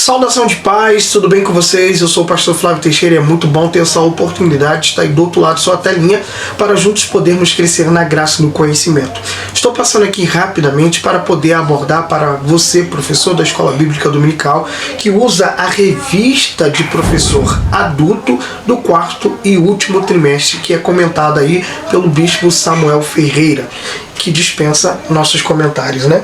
Saudação de paz, tudo bem com vocês? Eu sou o pastor Flávio Teixeira e é muito bom ter essa oportunidade de estar aí do outro lado da sua telinha para juntos podermos crescer na graça e no conhecimento. Estou passando aqui rapidamente para poder abordar para você, professor da Escola Bíblica Dominical, que usa a revista de professor adulto do quarto e último trimestre, que é comentada aí pelo bispo Samuel Ferreira, que dispensa nossos comentários, né?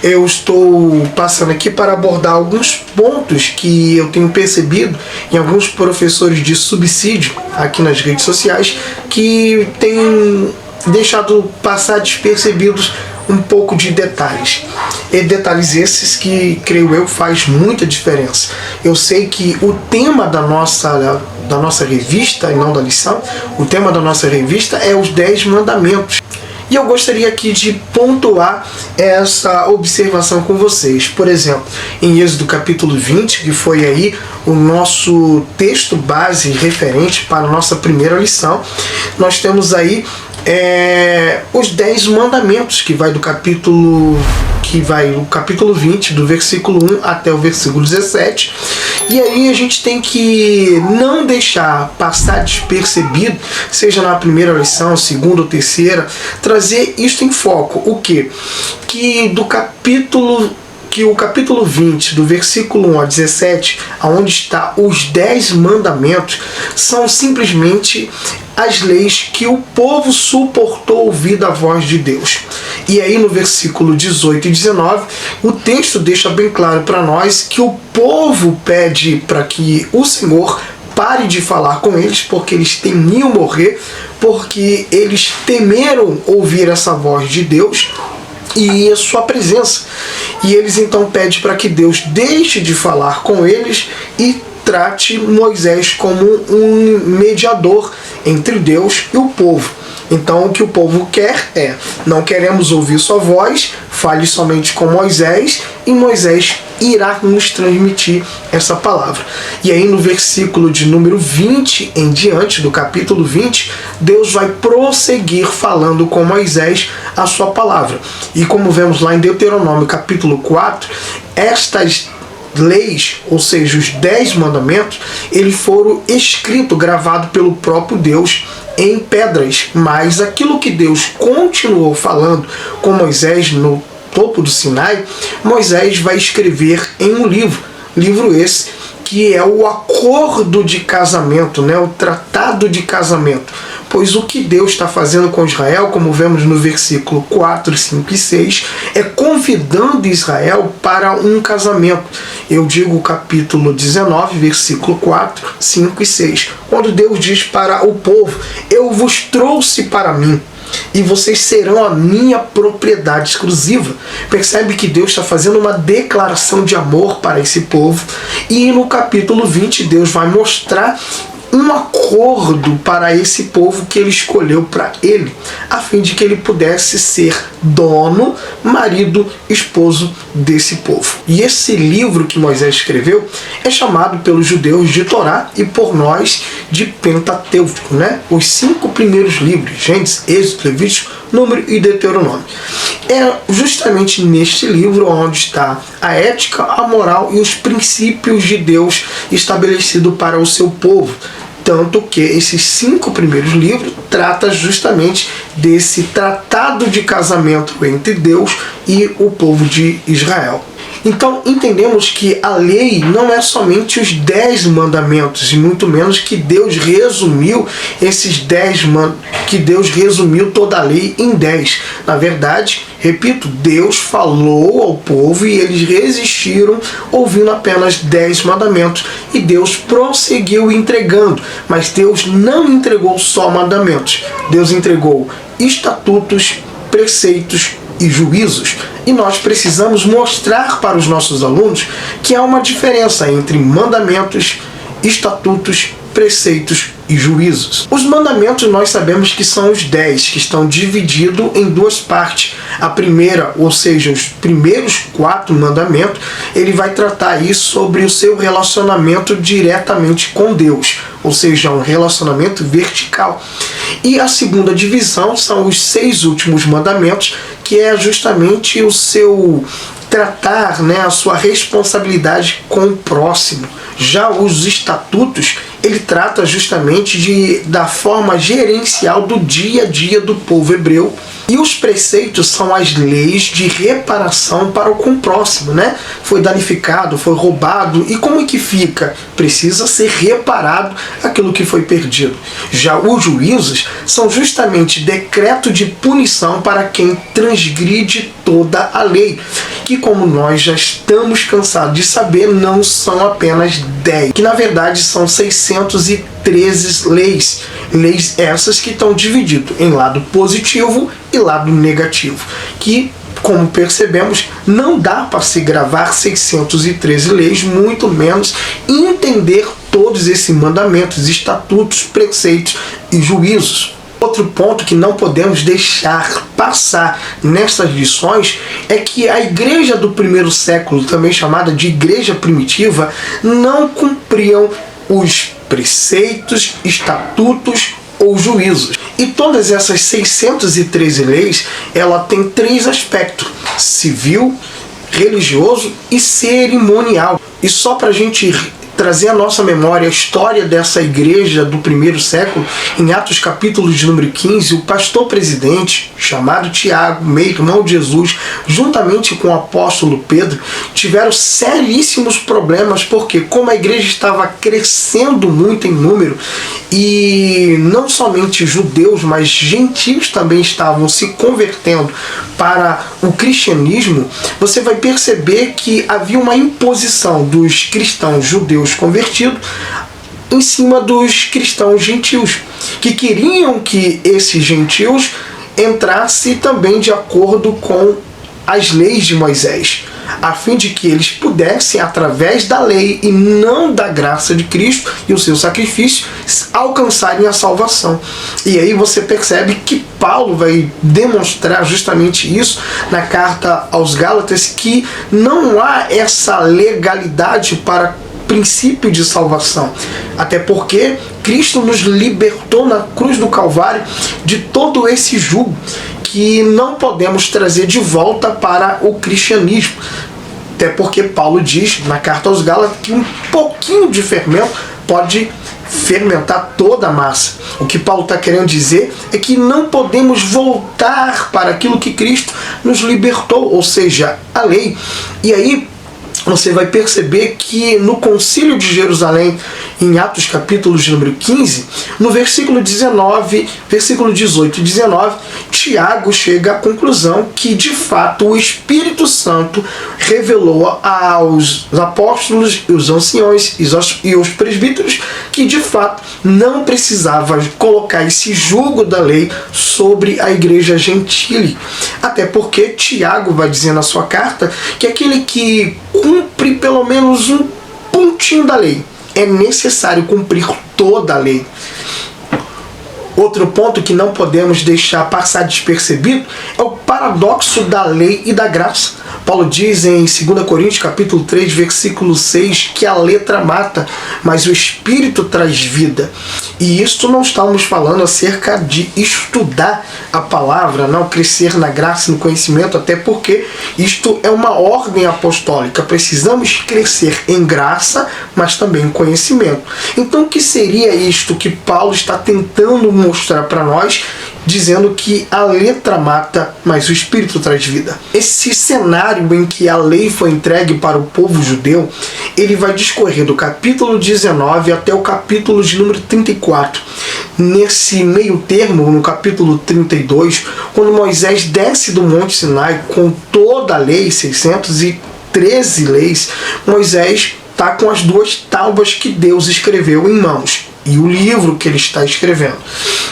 Eu estou passando aqui para abordar alguns pontos que eu tenho percebido em alguns professores de subsídio aqui nas redes sociais que têm deixado passar despercebidos um pouco de detalhes. E detalhes esses que, creio eu, faz muita diferença. Eu sei que o tema da nossa revista, e não da lição, o tema da nossa revista é os 10 mandamentos. E eu gostaria aqui de pontuar essa observação com vocês. Por exemplo, em Êxodo capítulo 20, que foi aí o nosso texto base referente para a nossa primeira lição, nós temos aí os 10 mandamentos, que vai do capítulo 20, do versículo 1 até o versículo 17. E aí a gente tem que não deixar passar despercebido, seja na primeira lição, segunda ou terceira, trazer isto em foco. O quê? Que o capítulo 20, do versículo 1 a 17, onde está os 10 mandamentos, são simplesmente as leis que o povo suportou ouvir da voz de Deus. E aí no versículo 18 e 19, o texto deixa bem claro para nós que o povo pede para que o Senhor pare de falar com eles, porque eles temiam morrer, porque eles temeram ouvir essa voz de Deus e a sua presença. E eles então pedem para que Deus deixe de falar com eles e trate Moisés como um mediador entre Deus e o povo. Então o que o povo quer não queremos ouvir sua voz, fale somente com Moisés e Moisés irá nos transmitir essa palavra. E aí no versículo de número 20 em diante, do capítulo 20, Deus vai prosseguir falando com Moisés a sua palavra. E como vemos lá em Deuteronômio capítulo 4, estas leis, ou seja, os 10 mandamentos, eles foram escritos, gravados pelo próprio Deus em pedras, mas aquilo que Deus continuou falando com Moisés no topo do Sinai, Moisés vai escrever em um livro esse que é o acordo de casamento, né? O tratado de casamento. Pois o que Deus está fazendo com Israel, como vemos no versículo 4, 5 e 6, é convidando Israel para um casamento. Eu digo o capítulo 19, versículo 4, 5 e 6, quando Deus diz para o povo: eu vos trouxe para mim, e vocês serão a minha propriedade exclusiva. Percebe que Deus está fazendo uma declaração de amor para esse povo. E no capítulo 20, Deus vai mostrar um acordo para esse povo que ele escolheu para ele, a fim de que ele pudesse ser dono, marido, esposo desse povo. E esse livro que Moisés escreveu é chamado pelos judeus de Torá e por nós de Pentateuco, né? Os 5 primeiros livros: Gênesis, Êxodo, Levítico, Número e Deuteronômio. É justamente neste livro onde está a ética, a moral e os princípios de Deus estabelecidos para o seu povo. Tanto que esses 5 primeiros livros tratam justamente desse tratado de casamento entre Deus e o povo de Israel. Então entendemos que a lei não é somente os 10 mandamentos, e muito menos que Deus resumiu que Deus resumiu toda a lei em 10. Na verdade, repito, Deus falou ao povo e eles resistiram ouvindo apenas 10 mandamentos, e Deus prosseguiu entregando. Mas Deus não entregou só mandamentos, Deus entregou estatutos, preceitos e juízos. E nós precisamos mostrar para os nossos alunos que há uma diferença entre mandamentos, estatutos, preceitos e juízos. Os mandamentos nós sabemos que são os 10, que estão divididos em 2 partes. A primeira, ou seja, os primeiros 4 mandamentos, ele vai tratar aí sobre o seu relacionamento diretamente com Deus, ou seja, um relacionamento vertical. E a segunda divisão são os 6 últimos mandamentos, que é justamente o seu tratar, né, a sua responsabilidade com o próximo. Já os estatutos, ele trata justamente da forma gerencial do dia a dia do povo hebreu. E os preceitos são as leis de reparação para com o próximo, né? Foi danificado, foi roubado, e como é que fica? Precisa ser reparado aquilo que foi perdido. Já os juízos são justamente decreto de punição para quem transgride toda a lei, que, como nós já estamos cansados de saber, não são apenas 10, que na verdade são 613 leis. Leis essas que estão divididas em lado positivo e lado negativo, que, como percebemos, não dá para se gravar 613 leis, muito menos entender todos esses mandamentos, estatutos, preceitos e juízos. Outro ponto que não podemos deixar passar nessas lições é que a igreja do primeiro século, também chamada de igreja primitiva, não cumpriam os preceitos, estatutos ou juízos. E todas essas 613 leis, ela tem 3 aspectos: civil, religioso e cerimonial. E só para a gente trazer à nossa memória a história dessa igreja do primeiro século, em Atos capítulo de número 15, o pastor presidente, chamado Tiago, meio-irmão de Jesus, juntamente com o apóstolo Pedro, tiveram seríssimos problemas, porque como a igreja estava crescendo muito em número, e não somente judeus, mas gentios também estavam se convertendo para o cristianismo, você vai perceber que havia uma imposição dos cristãos judeus convertidos em cima dos cristãos gentios, que queriam que esses gentios entrassem também de acordo com as leis de Moisés, a fim de que eles pudessem, através da lei e não da graça de Cristo e o seu sacrifício, alcançarem a salvação. E aí você percebe que Paulo vai demonstrar justamente isso na carta aos Gálatas, que não há essa legalidade para princípio de salvação, até porque Cristo nos libertou na cruz do Calvário de todo esse jugo que não podemos trazer de volta para o cristianismo. Até porque Paulo diz na carta aos Gálatas que um pouquinho de fermento pode fermentar toda a massa. O que Paulo está querendo dizer é que não podemos voltar para aquilo que Cristo nos libertou, ou seja, a lei. E aí você vai perceber que no Concílio de Jerusalém, em Atos capítulo de número 15, no versículo 19, versículo 18 e 19, Tiago chega à conclusão que, de fato, o Espírito Santo revelou aos apóstolos, os anciões e os presbíteros que, de fato, não precisava colocar esse jugo da lei sobre a igreja gentílica. Até porque Tiago vai dizer na sua carta que aquele que cumpre pelo menos um pontinho da lei, é necessário cumprir toda a lei. Outro ponto que não podemos deixar passar despercebido é o paradoxo da lei e da graça. Paulo diz em 2 Coríntios capítulo 3, versículo 6, que a letra mata, mas o Espírito traz vida. E isso não estamos falando acerca de estudar a palavra, não crescer na graça e no conhecimento, até porque isto é uma ordem apostólica. Precisamos crescer em graça, mas também em conhecimento. Então o que seria isto que Paulo está tentando mostrar para nós, dizendo que a letra mata, mas o Espírito traz vida? Esse cenário em que a lei foi entregue para o povo judeu, ele vai discorrer do capítulo 19 até o capítulo de número 34. Nesse meio termo, no capítulo 32, quando Moisés desce do Monte Sinai com toda a lei, 613 leis, Moisés está com as 2 tábuas que Deus escreveu em mãos e o livro que ele está escrevendo,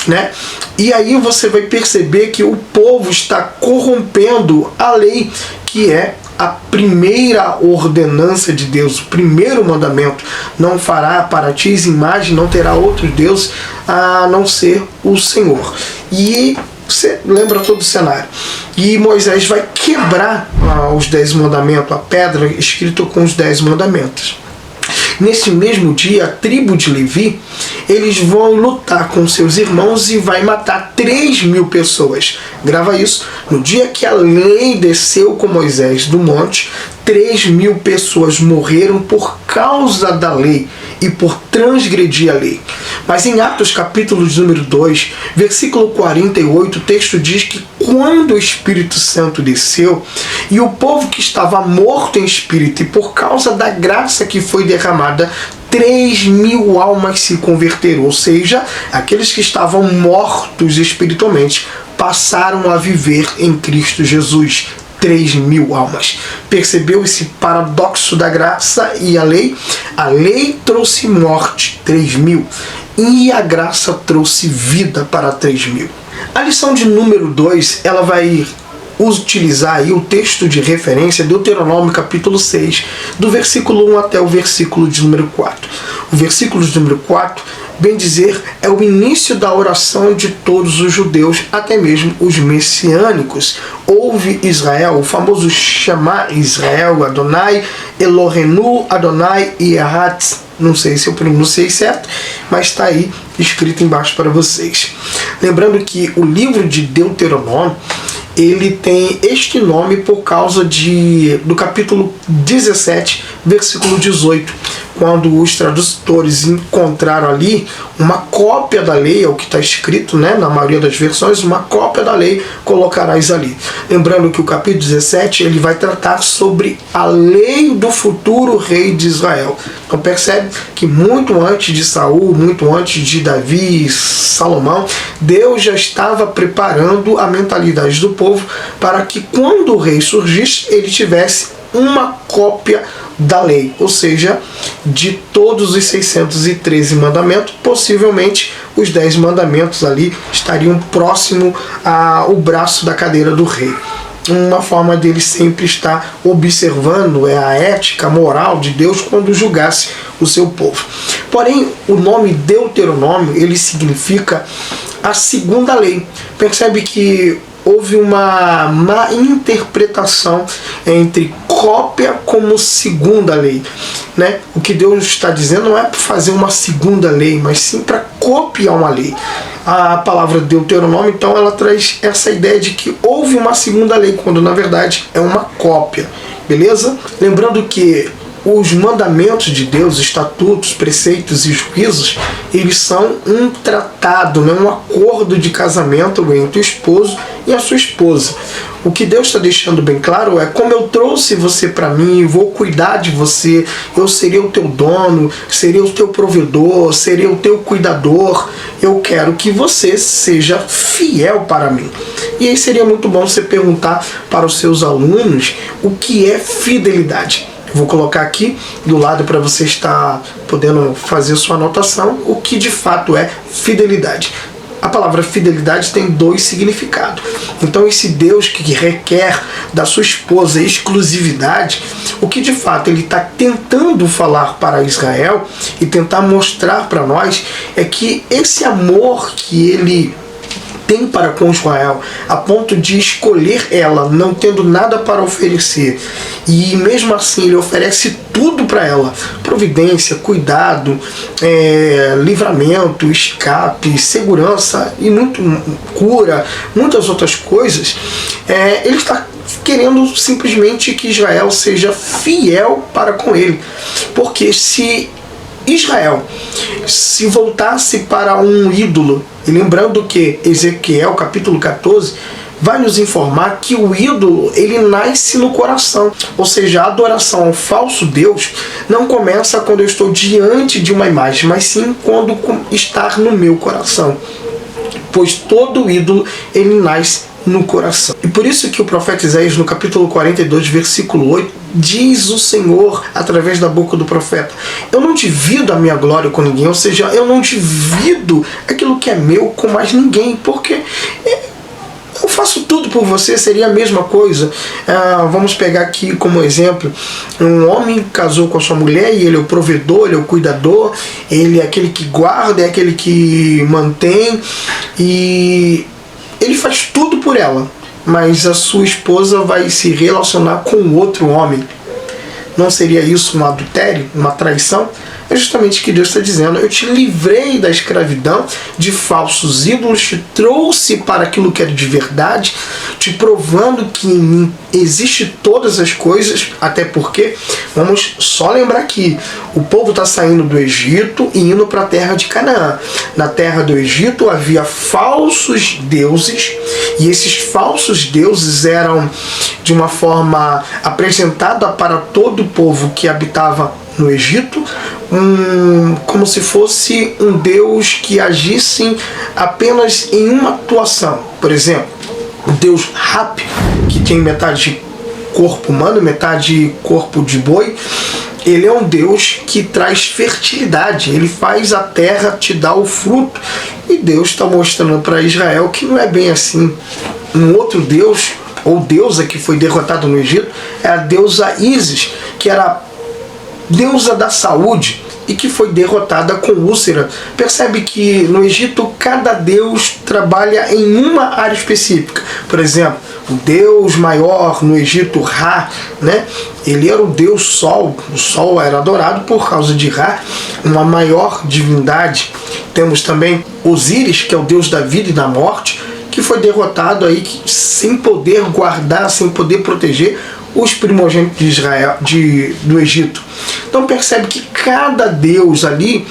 né? E aí você vai perceber que o povo está corrompendo a lei, que é a primeira ordenança de Deus, o primeiro mandamento: não fará para ti imagem, não terá outro Deus a não ser o Senhor. E você lembra todo o cenário. E Moisés vai quebrar os 10 mandamentos, a pedra escrita com os 10 mandamentos. Nesse mesmo dia, a tribo de Levi, eles vão lutar com seus irmãos e vai matar 3.000 pessoas. Grava isso. No dia que a lei desceu com Moisés do monte, 3.000 pessoas morreram por causa da lei e por transgredir a lei. Mas em Atos capítulo número 2, versículo 48, o texto diz que quando o Espírito Santo desceu, e o povo que estava morto em espírito, e por causa da graça que foi derramada, 3.000 almas se converteram, ou seja, aqueles que estavam mortos espiritualmente passaram a viver em Cristo Jesus. 3.000 almas. Percebeu esse paradoxo da graça e a lei? A lei trouxe morte, 3.000, e a graça trouxe vida para 3.000. A lição de número 2, ela vai utilizar aí o texto de referência, Deuteronômio capítulo 6, do versículo 1 até o versículo de número 4. O versículo de número 4, bem dizer, é o início da oração de todos os judeus, até mesmo os messiânicos. Ouve Israel, o famoso Shema Israel, Adonai, Elohenu, Adonai Yehat. Não sei se eu pronunciei certo, mas está aí escrito embaixo para vocês. Lembrando que o livro de Deuteronômio, ele tem este nome por causa do capítulo 17, versículo 18, quando os tradutores encontraram ali uma cópia da lei, é o que está escrito, né, na maioria das versões, uma cópia da lei colocarás ali. Lembrando que o capítulo 17 ele vai tratar sobre a lei do futuro rei de Israel. Então percebe que muito antes de Saul, muito antes de Davi e Salomão, Deus já estava preparando a mentalidade do povo para que quando o rei surgisse, ele tivesse uma cópia da lei, ou seja, de todos os 613 mandamentos, possivelmente os 10 mandamentos ali estariam próximo ao braço da cadeira do rei. Uma forma dele sempre estar observando a ética, a moral de Deus quando julgasse o seu povo. Porém, o nome Deuteronômio, ele significa a segunda lei. Percebe que houve uma má interpretação entre cópia como segunda lei, né? O que Deus está dizendo não é para fazer uma segunda lei, mas sim para copiar uma lei. A palavra Deuteronômio, então, ela traz essa ideia de que houve uma segunda lei, quando na verdade é uma cópia, beleza? Lembrando que os mandamentos de Deus, estatutos, preceitos e juízos, eles são um tratado, né? Um acordo de casamento entre o esposo e a sua esposa. O que Deus está deixando bem claro é: como eu trouxe você para mim, vou cuidar de você, eu serei o teu dono, serei o teu provedor, serei o teu cuidador, eu quero que você seja fiel para mim. E aí seria muito bom você perguntar para os seus alunos o que é fidelidade. Vou colocar aqui do lado para você estar podendo fazer sua anotação o que de fato é fidelidade. A palavra fidelidade tem 2 significados. Então esse Deus que requer da sua esposa exclusividade, o que de fato ele está tentando falar para Israel e tentar mostrar para nós é que esse amor que ele tem para com Israel, a ponto de escolher ela, não tendo nada para oferecer, e mesmo assim ele oferece tudo para ela: providência, cuidado, livramento, escape, segurança e cura, muitas outras coisas. Ele está querendo simplesmente que Israel seja fiel para com ele, porque se Israel se voltasse para um ídolo, e lembrando que Ezequiel capítulo 14 vai nos informar que o ídolo ele nasce no coração, ou seja, a adoração ao falso Deus não começa quando eu estou diante de uma imagem, mas sim quando está no meu coração, pois todo ídolo ele nasce no coração. E por isso que o profeta Isaías, no capítulo 42, versículo 8, diz o Senhor através da boca do profeta: eu não divido a minha glória com ninguém, ou seja, eu não divido aquilo que é meu com mais ninguém, porque eu faço tudo por você. Seria a mesma coisa. Vamos pegar aqui como exemplo: um homem casou com a sua mulher e ele é o provedor, ele é o cuidador, ele é aquele que guarda, é aquele que mantém, e ele faz tudo por ela, mas a sua esposa vai se relacionar com outro homem. Não seria isso um adultério, uma traição? É justamente o que Deus está dizendo. Eu te livrei da escravidão de falsos ídolos, te trouxe para aquilo que era de verdade, te provando que em mim existe todas as coisas, até porque, vamos só lembrar que o povo está saindo do Egito e indo para a terra de Canaã. Na terra do Egito havia falsos deuses, e esses falsos deuses eram de uma forma apresentada para todo o povo que habitava no Egito, como se fosse um Deus que agisse apenas em uma atuação. Por exemplo, o Deus Rap, que tem metade corpo humano, metade corpo de boi, ele é um Deus que traz fertilidade, ele faz a terra te dar o fruto. E Deus está mostrando para Israel que não é bem assim. Um outro Deus, ou deusa que foi derrotada no Egito, é a deusa Ísis, que era deusa da saúde e que foi derrotada com úlcera. Percebe que no Egito cada deus trabalha em uma área específica. Por exemplo, o deus maior no Egito, Ra, né? Ele era o deus Sol. O Sol era adorado por causa de Ra, uma maior divindade. Temos também Osíris, que é o deus da vida e da morte, que foi derrotado aí sem poder guardar, sem poder proteger os primogênitos de Israel, do Egito. Então percebe que cada deus ali,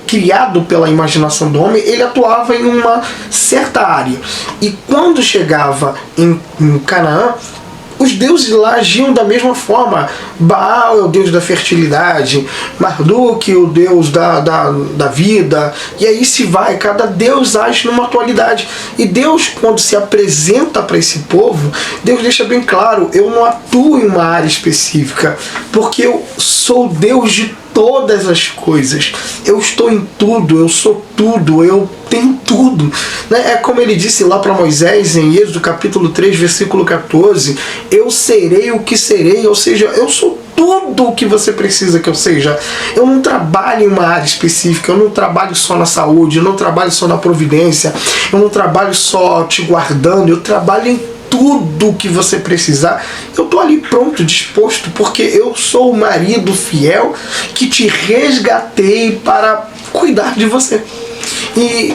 criado pela imaginação do homem, ele atuava em uma certa área. E quando chegava em Canaã, os deuses lá agiam da mesma forma. Baal é o deus da fertilidade, Marduk o deus da vida, e aí se vai, cada deus age numa atualidade. E Deus, quando se apresenta para esse povo, Deus deixa bem claro: eu não atuo em uma área específica, porque eu sou Deus de todas as coisas. Eu estou em tudo, eu sou tudo, eu tenho tudo. É como ele disse lá para Moisés em Êxodo capítulo 3, versículo 14: eu serei o que serei, ou seja, eu sou tudo o que você precisa que eu seja. Eu não trabalho em uma área específica, eu não trabalho só na saúde, eu não trabalho só na providência, eu não trabalho só te guardando, eu trabalho em tudo que você precisar. Eu estou ali pronto, disposto, porque eu sou o marido fiel que te resgatei para cuidar de você. E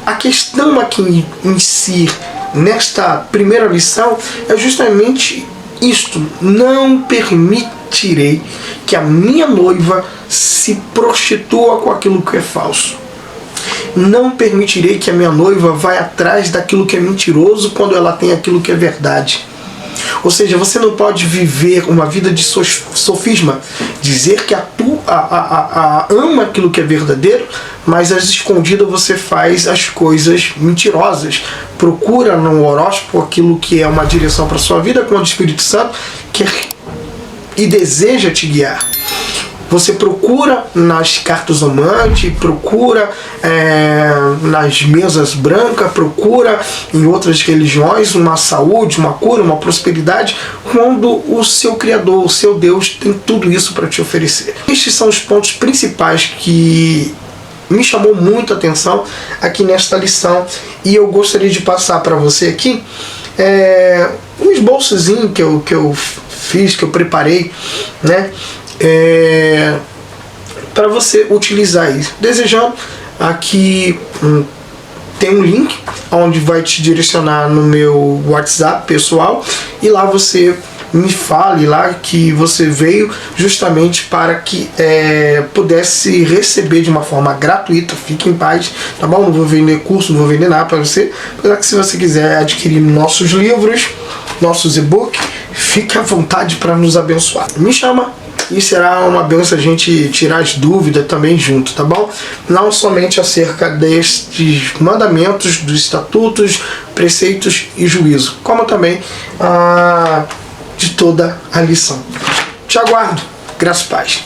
a questão aqui em si, nesta primeira lição, é justamente isto: não permitirei que a minha noiva se prostitua com aquilo que é falso. Não permitirei que a minha noiva vá atrás daquilo que é mentiroso quando ela tem aquilo que é verdade. Ou seja, você não pode viver uma vida de sofisma, dizer que ama aquilo que é verdadeiro, mas às escondidas você faz as coisas mentirosas. Procura no horóscopo aquilo que é uma direção para a sua vida, quando o Espírito Santo quer e deseja te guiar. Você procura nas cartas amantes, procura nas mesas brancas, procura em outras religiões uma saúde, uma cura, uma prosperidade, quando o seu Criador, o seu Deus, tem tudo isso para te oferecer. Estes são os pontos principais que me chamou muito a atenção aqui nesta lição, e eu gostaria de passar para você aqui um esboçozinho que eu fiz, que eu preparei, né? Para você utilizar isso. Desejando, aqui tem um link onde vai te direcionar no meu WhatsApp pessoal, e lá você me fale lá que você veio justamente para que pudesse receber de uma forma gratuita. Fique em paz, tá bom? Não vou vender curso, não vou vender nada para você, apesar que se você quiser adquirir nossos livros, nossos e-books, fique à vontade para nos abençoar. Me chama, e será uma benção a gente tirar as dúvidas também junto, tá bom? Não somente acerca destes mandamentos, dos estatutos, preceitos e juízo, como também de toda a lição. Te aguardo. Graças a Deus.